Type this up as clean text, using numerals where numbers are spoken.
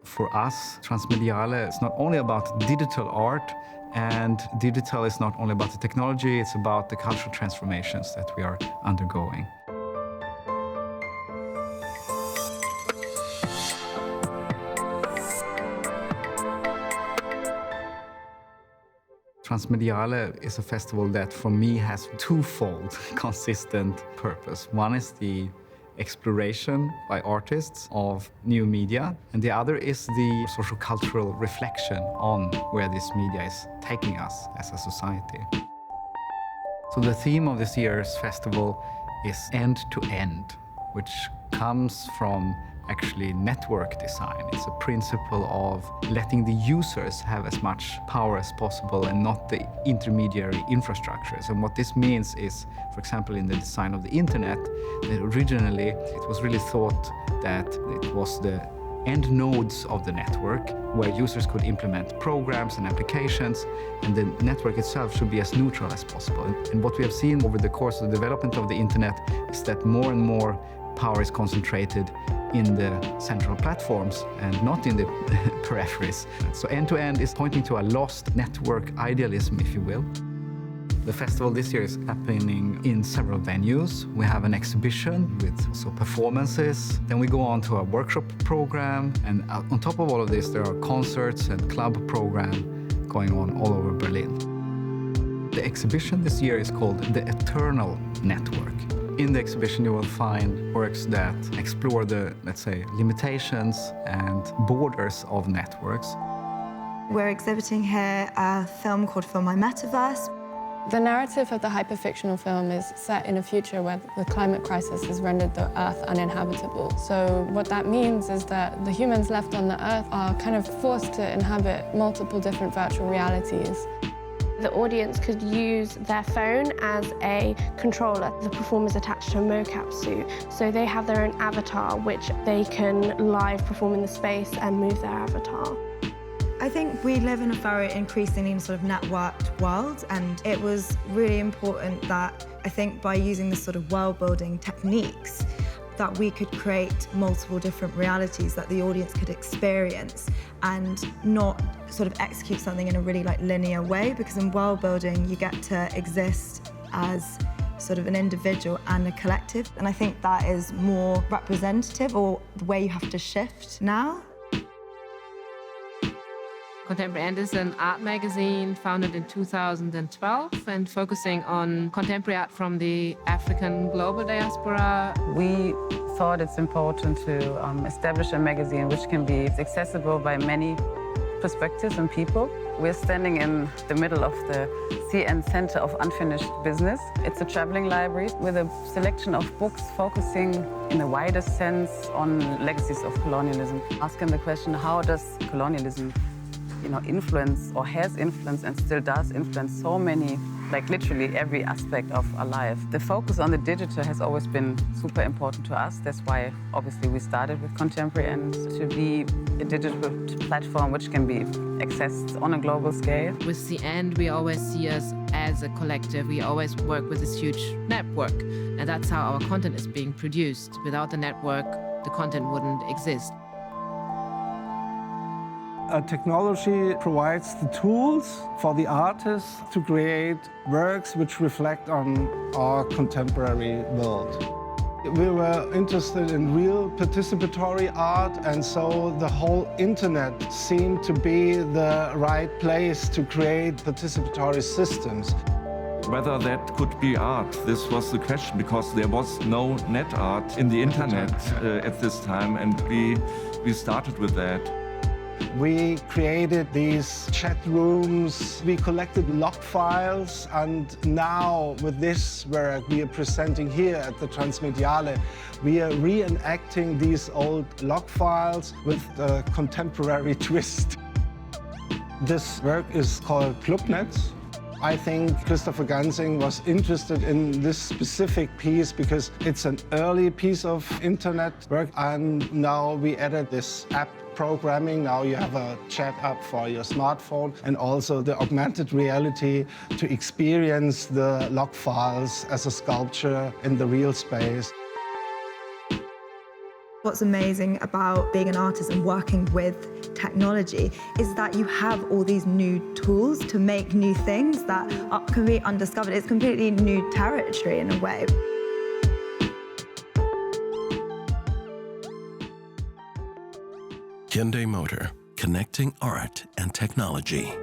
For us, Transmediale is not only about digital art, and digital is not only about the technology, it's about the cultural transformations that we are undergoing. Transmediale is a festival that, for me, has twofold consistent purpose. One is the exploration by artists of new media, and the other is the socio-cultural reflection on where this media is taking us as a society. So the theme of this year's festival is end-to-end, which comes from actually network design. It's a principle of letting the users have as much power as possible and not the intermediary infrastructures. And what this means is, for example, in the design of the internet, that originally it was really thought that it was the end nodes of the network where users could implement programs and applications, and the network itself should be as neutral as possible. And what we have seen over the course of the development of the internet is that more and more power is concentrated in the central platforms and not in the peripheries. So end-to-end is pointing to a lost network idealism, if you will. The festival this year is happening in several venues. We have an exhibition with also performances. Then we go on to a workshop program, and on top of all of this, there are concerts and club program going on all over Berlin. The exhibition this year is called The Eternal Network. In the exhibition, you will find works that explore the, let's say, limitations and borders of networks. We're exhibiting here a film called Film My Metaverse. The narrative of the hyperfictional film is set in a future where the climate crisis has rendered the Earth uninhabitable. So what that means is that the humans left on the Earth are kind of forced to inhabit multiple different virtual realities. The audience could use their phone as a controller. The performer's attached to a mocap suit, so they have their own avatar, which they can live perform in the space and move their avatar. I think we live in a very increasingly sort of networked world, and it was really important that, I think, by using this sort of world-building techniques, that we could create multiple different realities that the audience could experience and not sort of execute something in a really linear way, because in world building you get to exist as sort of an individual and a collective, and I think that is more representative, or the way you have to shift now. Contemporary End is an art magazine founded in 2012 and focusing on contemporary art from the African global diaspora. We thought it's important to establish a magazine which can be accessible by many perspectives and people. We're standing in the middle of the CN Center of Unfinished Business. It's a traveling library with a selection of books focusing in the widest sense on legacies of colonialism. Asking the question, how does colonialism influence, or has influenced and still does influence so many, literally every aspect of our life. The focus on the digital has always been super important to us. That's why, obviously, we started with Contemporary End to be a digital platform which can be accessed on a global scale. With CN, we always see us as a collective. We always work with this huge network, and that's how our content is being produced. Without the network, the content wouldn't exist. Technology provides the tools for the artists to create works which reflect on our contemporary world. We were interested in real participatory art, and so the whole internet seemed to be the right place to create participatory systems. Whether that could be art, this was the question, because there was no net art in the internet at this time, and we started with that. We created these chat rooms, we collected log files, and now with this work we are presenting here at the Transmediale, we are reenacting these old log files with a contemporary twist. This work is called Clubnet. I think Kristoffer Gansing was interested in this specific piece because it's an early piece of internet work, and now we added this app programming. Now you have a chat app for your smartphone, and also the augmented reality to experience the log files as a sculpture in the real space. What's amazing about being an artist and working with technology is that you have all these new tools to make new things that can be undiscovered. It's completely new territory in a way. Hyundai Motor, connecting art and technology.